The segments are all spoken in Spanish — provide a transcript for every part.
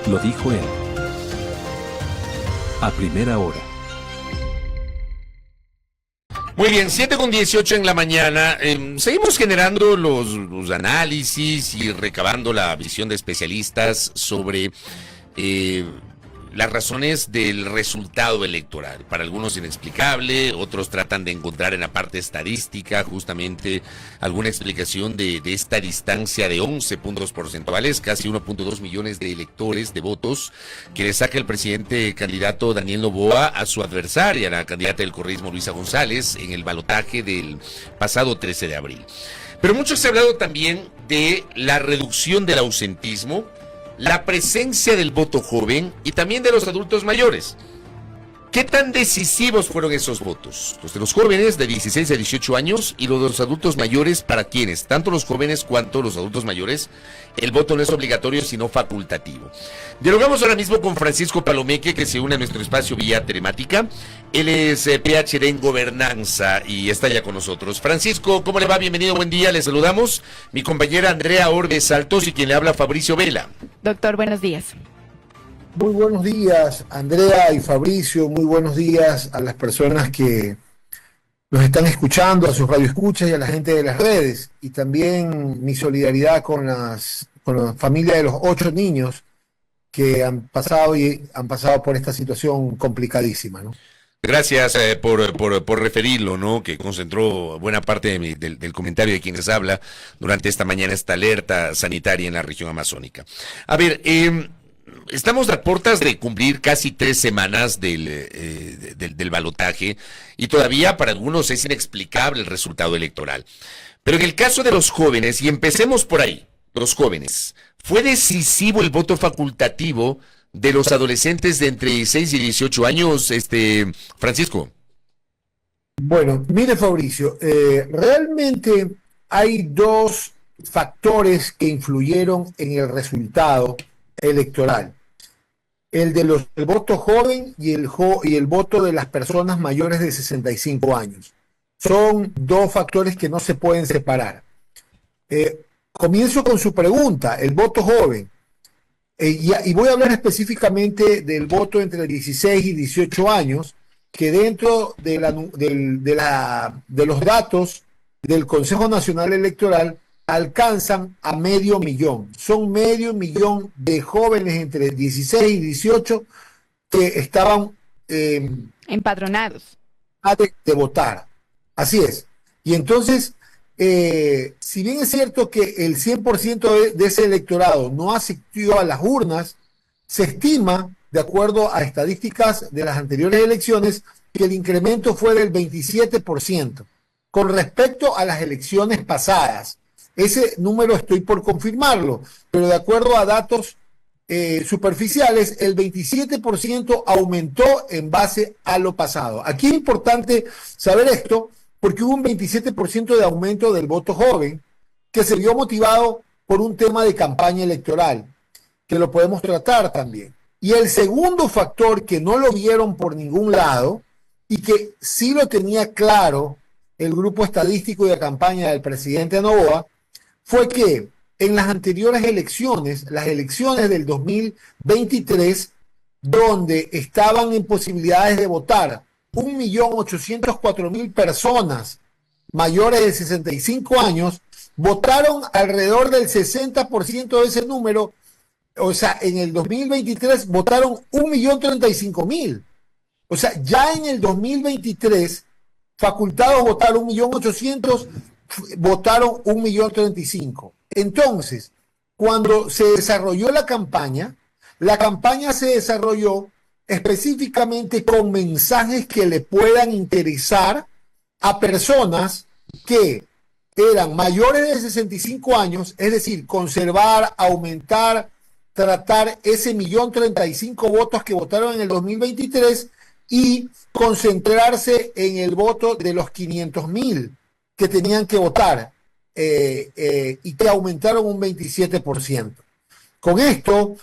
Lo dijo él. A primera hora. Muy bien, 7:18 en la mañana. Seguimos generando los análisis y recabando la visión de especialistas sobre las razones del resultado electoral. Para algunos inexplicable, otros tratan de encontrar en la parte estadística justamente alguna explicación de esta distancia de 11 puntos porcentuales, casi 1.2 millones de electores, de votos, que le saca el presidente candidato Daniel Noboa a su adversaria, la candidata del correísmo Luisa González, en el balotaje del pasado 13 de abril. Pero mucho se ha hablado también de la reducción del ausentismo, la presencia del voto joven y también de los adultos mayores. ¿Qué tan decisivos fueron esos votos? Los de los jóvenes de 16 a 18 años y los de los adultos mayores, ¿para quiénes? Tanto los jóvenes cuanto los adultos mayores, el voto no es obligatorio sino facultativo. Dialogamos ahora mismo con Francisco Palomeque, que se une a nuestro espacio vía telemática. Él es PhD en gobernanza y está ya con nosotros. Francisco, ¿cómo le va? Bienvenido, buen día, le saludamos. Mi compañera Andrea Orbe Saltos y quien le habla Fabricio Vela. Doctor, buenos días. Muy buenos días, Andrea y Fabricio. Muy buenos días a las personas que nos están escuchando, a sus radioescuchas y a la gente de las redes. Y también mi solidaridad con la familia de los 8 niños que han pasado por esta situación complicadísima, ¿no? Gracias por referirlo, ¿no? Que concentró buena parte del comentario de quienes habla durante esta mañana, esta alerta sanitaria en la región amazónica. A ver, estamos a puertas de cumplir casi 3 semanas del balotaje y todavía para algunos es inexplicable el resultado electoral. Pero en el caso de los jóvenes, y empecemos por ahí, los jóvenes, ¿fue decisivo el voto facultativo de los adolescentes de entre 16 y 18 años, Francisco? Bueno, mire, Fabricio, realmente hay 2 factores que influyeron en el resultado electoral: el voto joven y el voto de las personas mayores de 65 años. Son 2 factores que no se pueden separar. Comienzo con su pregunta, el voto joven. Y voy a hablar específicamente del voto entre 16 y 18 años, que dentro de los datos del Consejo Nacional Electoral alcanzan a 500,000. Son 500,000 de jóvenes entre 16 y 18 que estaban empadronados de votar. Así es. Y entonces, si bien es cierto que el 100% de ese electorado no asistió a las urnas, se estima, de acuerdo a estadísticas de las anteriores elecciones, que el incremento fue del 27% con respecto a las elecciones pasadas. Ese número estoy por confirmarlo, pero de acuerdo a datos superficiales, el 27% aumentó en base a lo pasado. Aquí es importante saber esto porque hubo un 27% de aumento del voto joven que se vio motivado por un tema de campaña electoral, que lo podemos tratar también. Y el segundo factor que no lo vieron por ningún lado y que sí lo tenía claro el grupo estadístico de campaña del presidente Noboa, fue que en las anteriores elecciones, las elecciones del 2023, donde estaban en posibilidades de votar 1.804.000 personas mayores de 65 años, votaron alrededor del 60% de ese número. O sea, en el 2023 votaron 1.035.000. O sea, ya en el 2023, facultados votaron 1.800.000, votaron 1.035.000. Entonces, cuando se desarrolló la campaña se desarrolló específicamente con mensajes que le puedan interesar a personas que eran mayores de 65 años, es decir, conservar, aumentar, tratar ese 1.035.000 votos que votaron en el 2023 y concentrarse en el voto de los 500.000 que tenían que votar y que aumentaron un 27%. Con esto,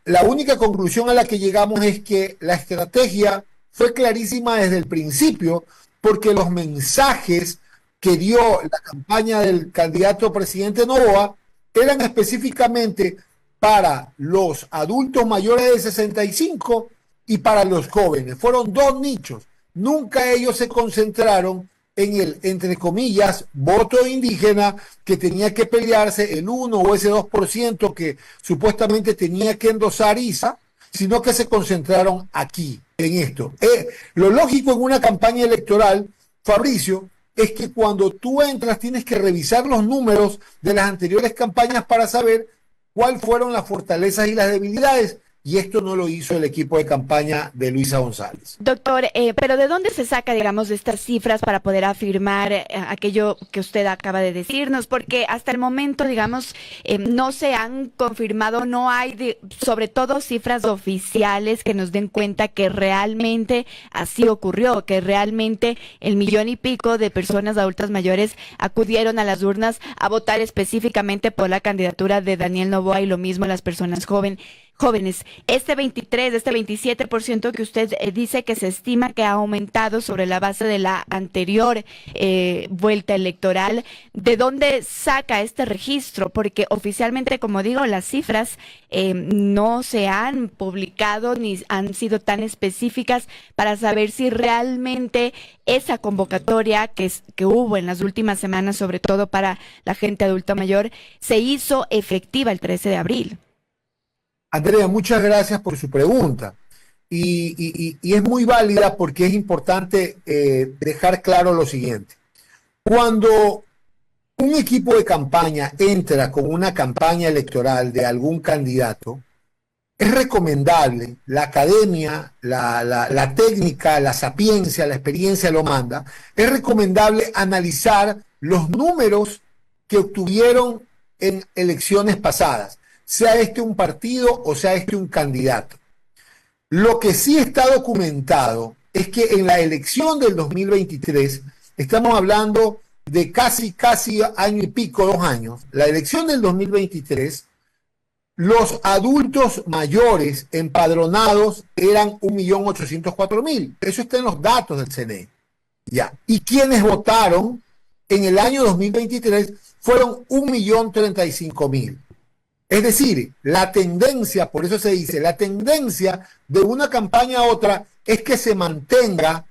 la única conclusión a la que llegamos es que la estrategia fue clarísima desde el principio, porque los mensajes que dio la campaña del candidato presidente Noboa eran específicamente para los adultos mayores de 65 y para los jóvenes. Fueron dos nichos. Nunca ellos se concentraron en el, entre comillas, voto indígena que tenía que pelearse el 1 o ese 2% que supuestamente tenía que endosar ISA, sino que se concentraron aquí, en esto. Lo lógico en una campaña electoral, Fabricio, es que cuando tú entras tienes que revisar los números de las anteriores campañas para saber cuáles fueron las fortalezas y las debilidades. Y esto no lo hizo el equipo de campaña de Luisa González. Doctor, pero ¿de dónde se saca, digamos, de estas cifras para poder afirmar aquello que usted acaba de decirnos? Porque hasta el momento, digamos, no se han confirmado, no hay, sobre todo, cifras oficiales que nos den cuenta que realmente así ocurrió, que realmente el 1,000,000 y pico de personas adultas mayores acudieron a las urnas a votar específicamente por la candidatura de Daniel Noboa y lo mismo las personas jóvenes. Este 27% que usted dice que se estima que ha aumentado sobre la base de la anterior vuelta electoral, ¿de dónde saca este registro? Porque oficialmente, como digo, las cifras no se han publicado ni han sido tan específicas para saber si realmente esa convocatoria que hubo en las últimas semanas, sobre todo para la gente adulta mayor, se hizo efectiva el 13 de abril. Andrea, muchas gracias por su pregunta. Y es muy válida porque es importante dejar claro lo siguiente. Cuando un equipo de campaña entra con una campaña electoral de algún candidato, es recomendable, la academia, la técnica, la sapiencia, la experiencia lo manda, es recomendable analizar los números que obtuvieron en elecciones pasadas, sea este un partido o sea este un candidato. Lo que sí está documentado es que en la elección del 2023, estamos hablando de casi año y pico, 2 años, la elección del 2023, los adultos mayores empadronados eran 1.804.000. Eso está en los datos del CNE. Ya. Y quienes votaron en el año 2023 fueron 1.035.000. Es decir, la tendencia, por eso se dice, la tendencia de una campaña a otra es que se mantenga,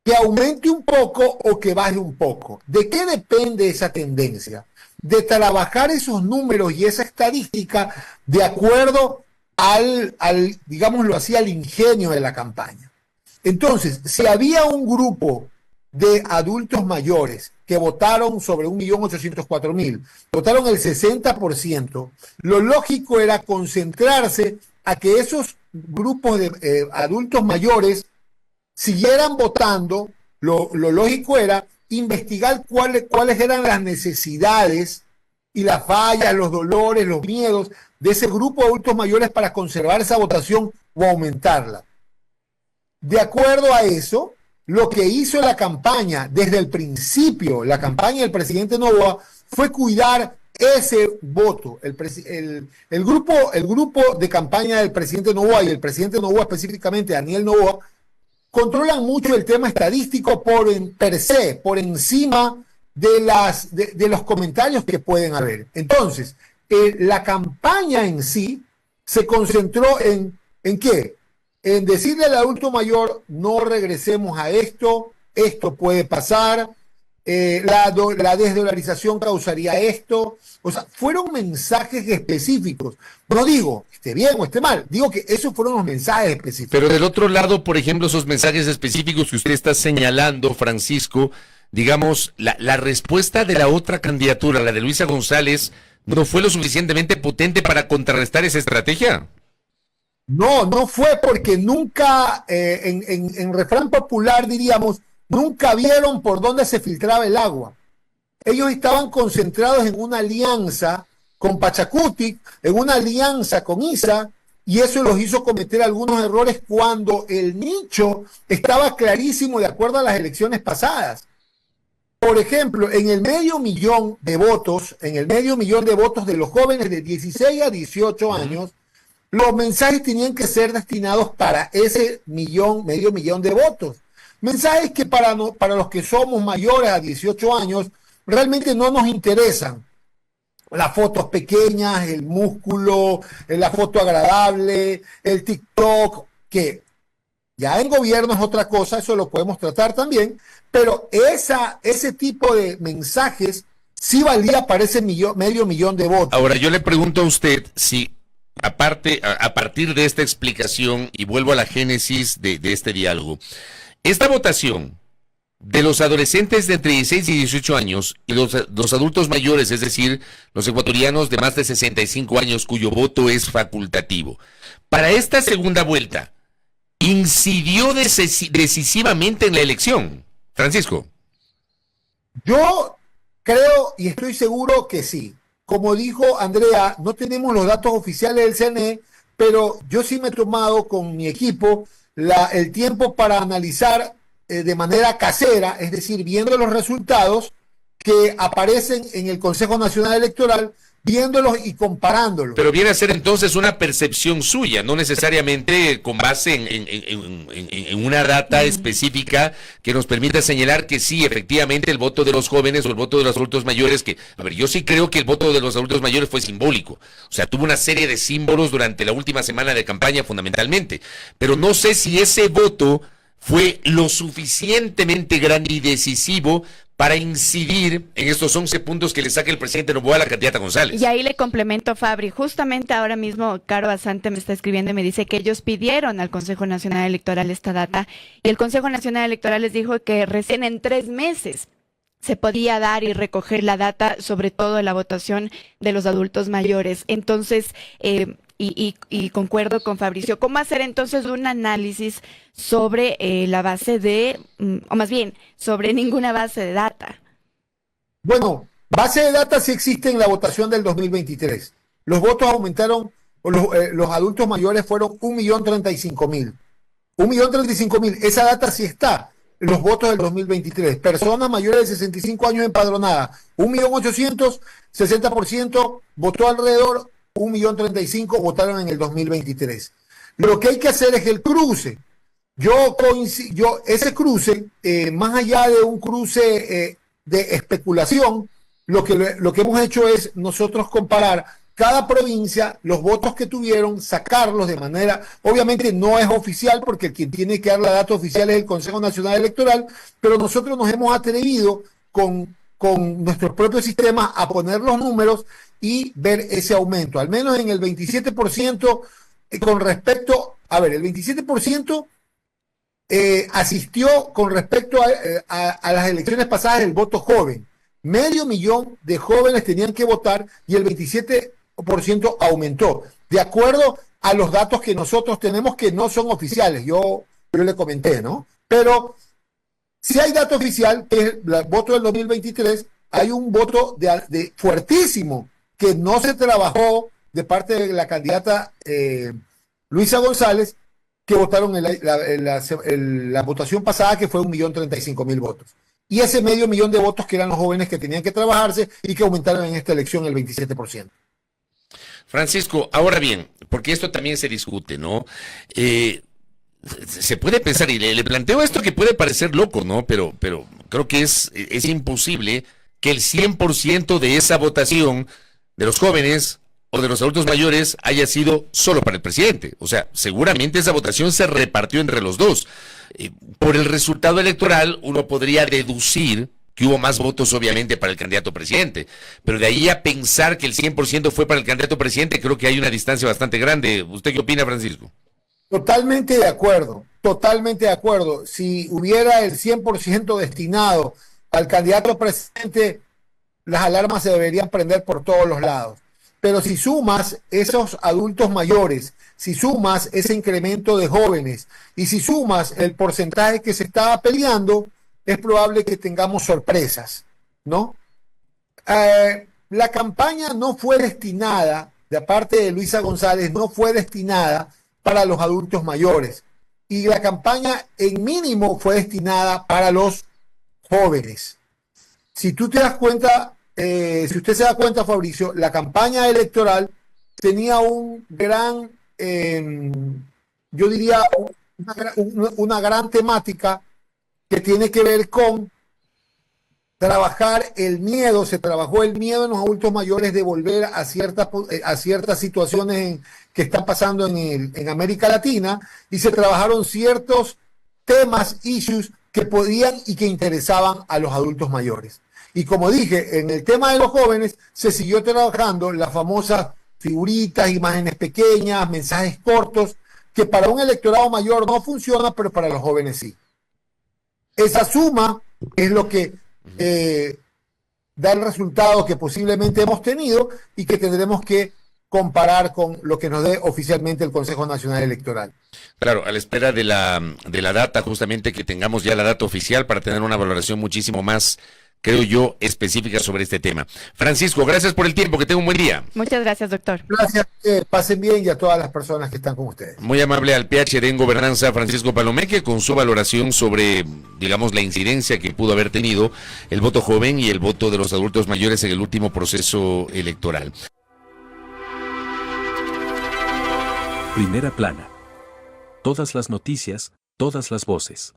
que aumente un poco o que baje un poco. ¿De qué depende esa tendencia? De trabajar esos números y esa estadística de acuerdo al digámoslo así, al ingenio de la campaña. Entonces, si había un grupo de adultos mayores que votaron sobre 1.804.000, votaron el 60%, lo lógico era concentrarse a que esos grupos de adultos mayores siguieran votando. Lo lógico era investigar cuáles eran las necesidades y las fallas, los dolores, los miedos de ese grupo de adultos mayores para conservar esa votación o aumentarla. De acuerdo a eso, lo que hizo la campaña desde el principio, la campaña del presidente Noboa, fue cuidar ese voto. El grupo de campaña del presidente Noboa y el presidente Noboa, específicamente Daniel Noboa, controlan mucho el tema estadístico per se, por encima de los comentarios que pueden haber. Entonces, la campaña en sí se concentró ¿en qué? En decirle al adulto mayor, no regresemos a esto puede pasar, la desdolarización causaría esto. O sea, fueron mensajes específicos. No digo esté bien o esté mal, digo que esos fueron los mensajes específicos. Pero del otro lado, por ejemplo, esos mensajes específicos que usted está señalando, Francisco, digamos, la respuesta de la otra candidatura, la de Luisa González, ¿no fue lo suficientemente potente para contrarrestar esa estrategia? No fue porque nunca, en refrán popular diríamos, nunca vieron por dónde se filtraba el agua. Ellos estaban concentrados en una alianza con Pachacutic, en una alianza con ISA, y eso los hizo cometer algunos errores cuando el nicho estaba clarísimo de acuerdo a las elecciones pasadas. Por ejemplo, en el 500,000 de votos, de los jóvenes de 16 a 18 años, los mensajes tenían que ser destinados para ese medio millón de votos. Mensajes que para los que somos mayores a 18 años realmente no nos interesan. las fotos pequeñas, el músculo, la foto agradable, el TikTok, que ya en gobierno es otra cosa, eso lo podemos tratar también, pero ese tipo de mensajes sí valía para ese medio millón de votos. Ahora, yo le pregunto a usted si, aparte, a partir de esta explicación, y vuelvo a la génesis de este diálogo, esta votación de los adolescentes de entre 16 y 18 años y los adultos mayores, es decir, los ecuatorianos de más de 65 años cuyo voto es facultativo, para esta segunda vuelta, ¿incidió decisivamente en la elección, Francisco? Yo creo y estoy seguro que sí. Como dijo Andrea, no tenemos los datos oficiales del CNE, pero yo sí me he tomado con mi equipo el tiempo para analizar de manera casera, es decir, viendo los resultados que aparecen en el Consejo Nacional Electoral, viéndolos y comparándolos. Pero viene a ser entonces una percepción suya, no necesariamente con base en una data específica que nos permita señalar que sí, efectivamente, el voto de los jóvenes o el voto de los adultos mayores, que, a ver, yo sí creo que el voto de los adultos mayores fue simbólico, o sea, tuvo una serie de símbolos durante la última semana de campaña fundamentalmente, pero no sé si ese voto fue lo suficientemente grande y decisivo para incidir en estos 11 puntos que le saca el presidente Noboa a la candidata González. Y ahí le complemento, Fabri. Justamente ahora mismo Caro Basante me está escribiendo y me dice que ellos pidieron al Consejo Nacional Electoral esta data y el Consejo Nacional Electoral les dijo que recién en 3 meses se podía dar y recoger la data, sobre todo de la votación de los adultos mayores. Entonces, y concuerdo con Fabricio, ¿cómo hacer entonces un análisis sobre la base de, o más bien, sobre ninguna base de data? Bueno, base de data sí existe en la votación del 2023. Los votos aumentaron, los adultos mayores fueron 1.035.000. 1.035.000, esa data sí está. Los votos del 2023. Personas mayores de 65 años empadronadas, 1.800.000, 60% votó alrededor, 1.035.000 votaron en el 2023. Lo que hay que hacer es el cruce. Ese cruce, más allá de un cruce de especulación, lo que hemos hecho es nosotros comparar cada provincia, los votos que tuvieron, sacarlos de manera, obviamente no es oficial porque quien tiene que dar la data oficial es el Consejo Nacional Electoral, pero nosotros nos hemos atrevido con nuestros propios sistemas a poner los números y ver ese aumento, al menos en el 27% con respecto, el 27% asistió con respecto a las elecciones pasadas el voto joven. 500.000 de jóvenes tenían que votar y el 27% aumentó, de acuerdo a los datos que nosotros tenemos que no son oficiales, yo le comenté, ¿no? Pero si hay dato oficial, que es el voto del 2023, hay un voto de fuertísimo que no se trabajó de parte de la candidata Luisa González, que votaron en la votación pasada, que fue 1.035.000 votos. Y ese 500.000 de votos que eran los jóvenes que tenían que trabajarse y que aumentaron en esta elección el 27%. Francisco, ahora bien, porque esto también se discute, ¿no? Se puede pensar, y le planteo esto que puede parecer loco, ¿no? Pero creo que es imposible que el 100% de esa votación de los jóvenes o de los adultos mayores haya sido solo para el presidente. O sea, seguramente esa votación se repartió entre los dos. Por el resultado electoral, uno podría deducir que hubo más votos, obviamente, para el candidato presidente. Pero de ahí a pensar que el 100% fue para el candidato presidente, creo que hay una distancia bastante grande. ¿Usted qué opina, Francisco? Totalmente de acuerdo, totalmente de acuerdo. Si hubiera el 100% destinado al candidato presidente, las alarmas se deberían prender por todos los lados. Pero si sumas esos adultos mayores, si sumas ese incremento de jóvenes y si sumas el porcentaje que se estaba peleando, es probable que tengamos sorpresas, ¿no? La campaña no fue destinada, de parte de Luisa González, no fue destinada para los adultos mayores. Y la campaña en mínimo fue destinada para los jóvenes. Si tú te das cuenta, si usted se da cuenta, Fabricio, la campaña electoral tenía un gran, yo diría, una gran temática que tiene que ver con trabajar el miedo, se trabajó el miedo en los adultos mayores de volver a ciertas situaciones que están pasando en América Latina, y se trabajaron ciertos temas, issues que podían y que interesaban a los adultos mayores. Y como dije, en el tema de los jóvenes se siguió trabajando las famosas figuritas, imágenes pequeñas, mensajes cortos, que para un electorado mayor no funciona, pero para los jóvenes sí. Esa suma es lo que da el resultado que posiblemente hemos tenido y que tendremos que comparar con lo que nos dé oficialmente el Consejo Nacional Electoral. Claro, a la espera de la data, justamente que tengamos ya la data oficial para tener una valoración muchísimo más, creo yo, específica sobre este tema. Francisco, gracias por el tiempo, que tenga un buen día. Muchas gracias, doctor. Gracias, pasen bien, y a todas las personas que están con ustedes. Muy amable al PhD en Gobernanza, Francisco Palomeque, con su valoración sobre, digamos, la incidencia que pudo haber tenido el voto joven y el voto de los adultos mayores en el último proceso electoral. Primera plana. Todas las noticias, todas las voces.